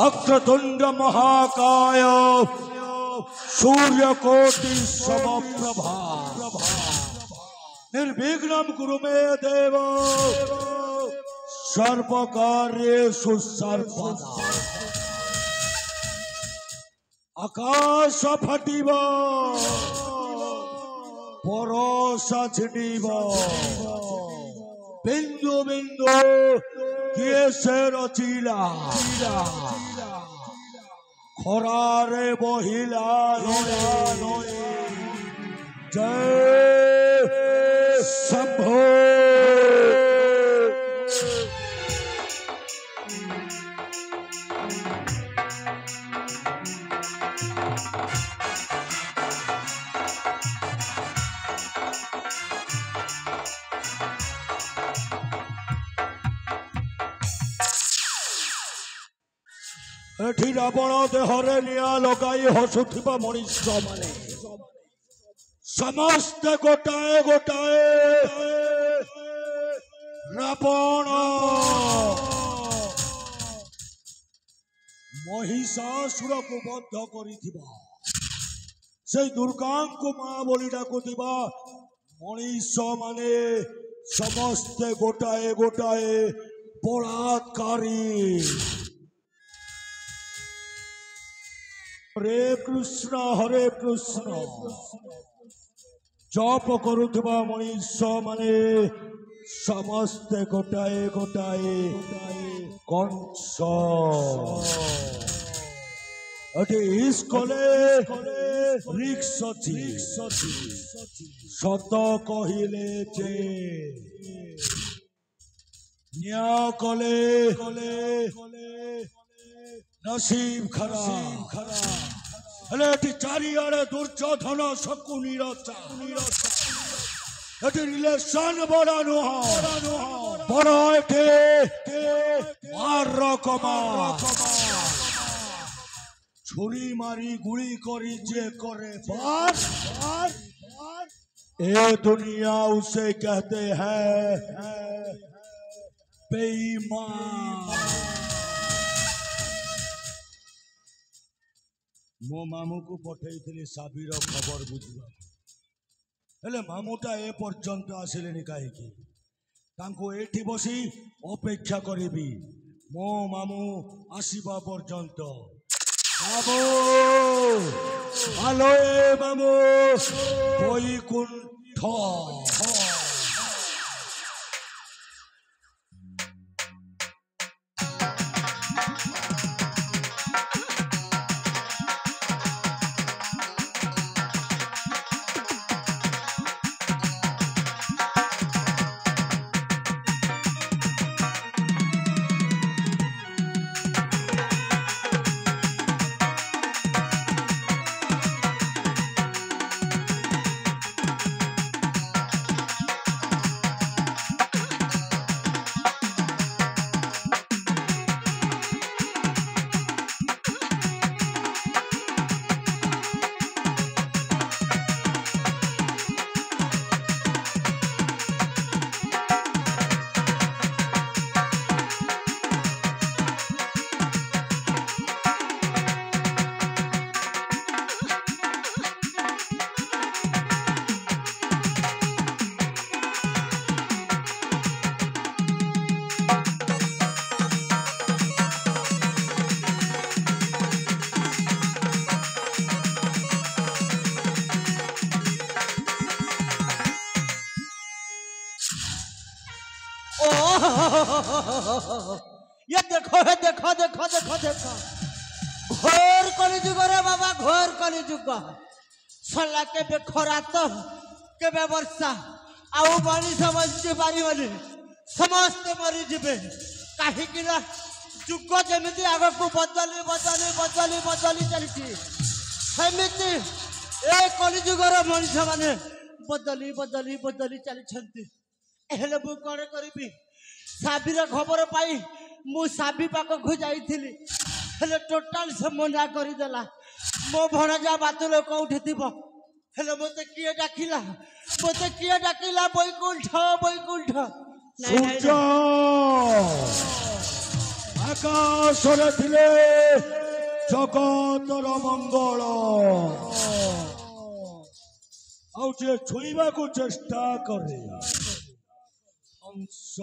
वक्रतुंड महाकाय सूर्यकोटि समप्रभा निर्विघ्नं कुरु मे देव सर्वकार्येषु सर्वदा। आकाश फटिब परसा छिटिब बिंदु बिंदु किए से रचिला खरारे बहिला जय शंभो। एठी रावण देहरे निया लगाई हसुथिबा मनुष्य माने समस्त गोटाए गोटाए रावण महिषासुर को बद्ध करिथिबा से दुर्गा को मां बोली डाकुथिबा मनुष्य माने समस्त गोटाए गोटाए बलात्कारी। हरे कृष्ण जप करुवा मनुष्य माने समस्ते गोटाए गोटाए कंस कले रिक्स सत कहिले जे न्याय कले नसीब खराब चारिआड़े दुर्योधन शकुनीर रिलेशन बड़ा नुह बड़ छुरी मारी गुली करी जे करे बार ए दुनिया उसे कहते हैं बेईमान। मो मामू को पठेई साबिर खबर बुझा हेले मामूटा ए पर्यंत आसिले कहीं एठी बसी अपेक्षा करी मो मामू आसवा पर्यंत। मामू आलो ए मामू बैकुंठ ये देखो है देखो देखो देखो देखो घोर कलिजुग रे बाबा घोर कलिजुग सला के खरा तो के वर्षा आउ मनीष बंची पारिबनी समस्त मरी जिबे कहीं जुग जमी आग को बदली बदली बदली बदली चलती सेमिति ए कलिजुगर मनीष माने बदली बदली बदली चली हेले मु कौन करी साबिर खबर पाई मु साबी पाखक जाइली हेले टोटाल से मना करदेला मो भणजा बातुल कौटी थी हेले मत किए डाकिला बैकुंठ बैकुंठ ଆକାଶରେ ଥିଲେ ଜଗତର ମଙ୍ଗଳ ଆଉ ଯିଏ ଛୁଇଁବାକୁ ଚେଷ୍ଟା କରେ ହଂସ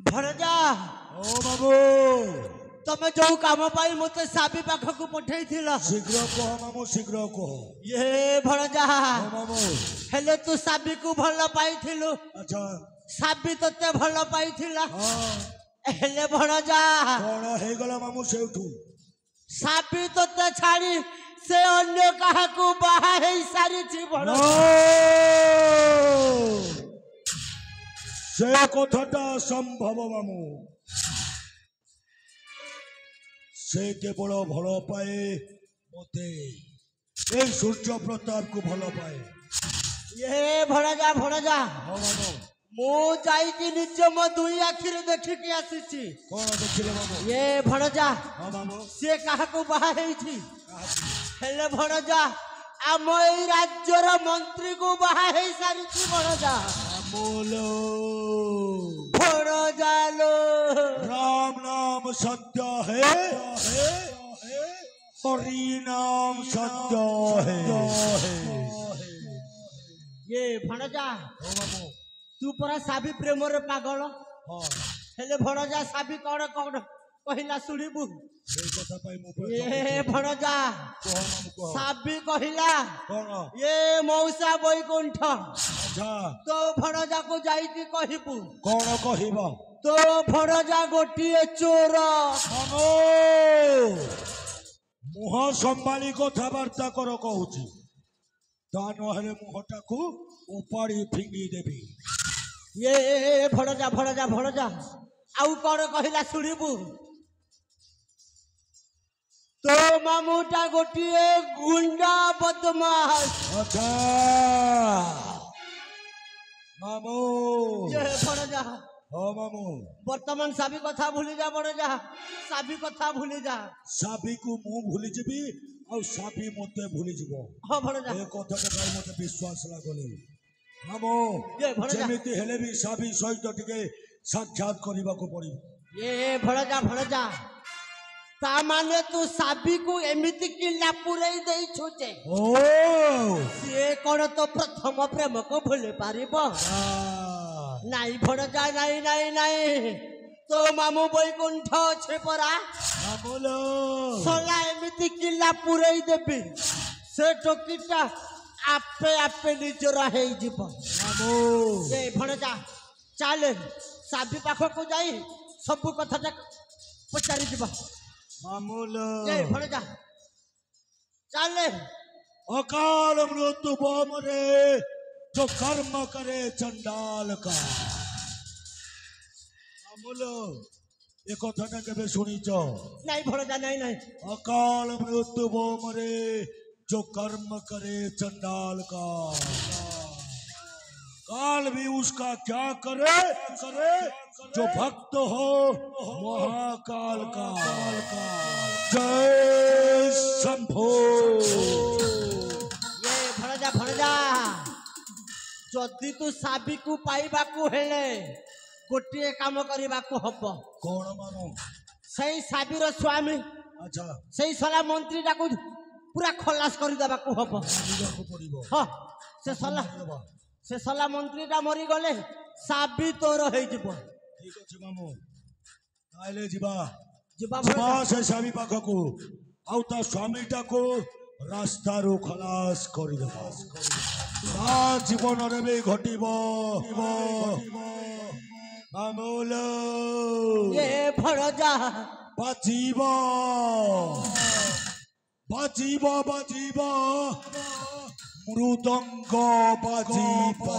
ଭଣଜା ଓ ବାବୁ ତମେ ଯୋଉ କାମ ପାଇଁ ମତେ ସାବି ପାଖକୁ ପଠେଇଥିଲ ଶୀଘ୍ର କହ ମାମୁ ଶୀଘ୍ର କହ ଏ ଭଣଜା ଓ ମାମୁ ହେଲେ ତୁ ସାବିକୁ ଭଲ ପାଇଥିଲୁ ଆଚ୍ଛା ସାବି ତତେ ଭଲ ପାଇଥିଲା ହଁ ହେଲେ ଭଣଜା କଣ ହେଇଗଲା ମାମୁ ସେଇଠୁ ସାବି ତତେ ଛାଡି ସେ ଅନ୍ୟ କାହାକୁ ବାହା ହେଇ ସାରିଛି ଭଣଜା ସେ କଥାଟା ସମ୍ଭବ ମାମୁ ସେ କେବଳ ଭଲ ପାଏ ମତେ এই সূর্য প্রতাপକୁ ଭଲ ପାଏ ଏ ଭଣଜା ଭଣଜା ହଁ ମାମୁ ମୁଁ ଯାଇକି ନିଜ ମୋ ଦୁଇ ଆଖିରେ ଦେଖିକି ଆସିଛି କଣ ଦେଖିଲେ ମାମୁ ଏ ଭଣଜା ହଁ ମାମୁ ସେ କାହାକୁ ବାହା ହେଇଛି ହେଲେ ଭଣଜା ଆମ ଏଇ ରାଜ୍ୟର ମନ୍ତ୍ରୀକୁ ବାହା ହେଇ ସାରିଛି ଭଣଜା बोलो भणजा लो राम नाम सत्य है हरि नाम सत्य है ये भणजा तू परा साबी प्रेम रे पागल हेले भणजा साबी कौन कौन कहिला सुनिबु ये भणजा साबी कहिला ये मौसा बैकुंठ तो भणजा को जाइति कहिबु कौन कहिबा तो भणजा गोटिए चोर मुह संभाली कथबार्ता कर कहूची ता नहले मुहटाकू उपाड़ी फिंगी देबी ये भणजा भणजा भणजा आउ कौन कहिला सुनिबु तो मामूटा गोटिए गुंडा बदमाश अच्छा मामू ये भणजा हाँ मामू वर्तमान साबी कथा भूली जा भणजा साबी कथा भूली जा साबी को मु भूली जीबी और साबी मते भूली जीवो हाँ भणजा ए कथा के भाई मते विश्वास लागोनी मामू ये भणजा जेमिति हेले भी साबी सहित टिके साक्षात करबा को पड़िबो ये भणजा भणजा ता माने तू साबी को एमिति किल्ला पुरई देई छुचे ओ से कोन तो प्रथम प्रेम को भूली पारिबो नाई भणजा नाई नाई नाई तो मामू बैकुंठ छे परा मामूलो सोला एमिति किल्ला पुरई देबी से टोकीटा आपे आपे निजरा हेई जीव मामू ए भणजा चाले साबी पाखो को जाई सब कथा पचारि जीव मामूलो ए भणजा चाले अकाल मृत्यु बम रे जो कर्म करे चंडाल का मामूलो ए कथा केबे सुनिच नहीं भणजा नहीं नहीं अकाल मृत्यु बम रे जो कर्म करे चंडाल का काल भी उसका क्या करे करे जो भक्त हो महाकाल का जय शंभो ये भणजा भणजा जदि तू साबी को पाइबा को हेले गोटे काम करबा को हबो कौन मानो सही साबीर स्वामी अच्छा सही सला मंत्री डाकू पूरा खलास कर देबा को हबो को पड़िबो हां से सला मंत्री दा मरी गले साबी तोर हे जिवो ठीक अछि मामू ताइले जीवा जीवा जीवा से स्वामी पाखकू आउ ता स्वामीटा को रास्ता रो खलास करि देबा ता जीवन रे भी घटिबो मामूलो ये भणजा बाजीबो बाजीबो बाजीबो मृदंग बाजीबो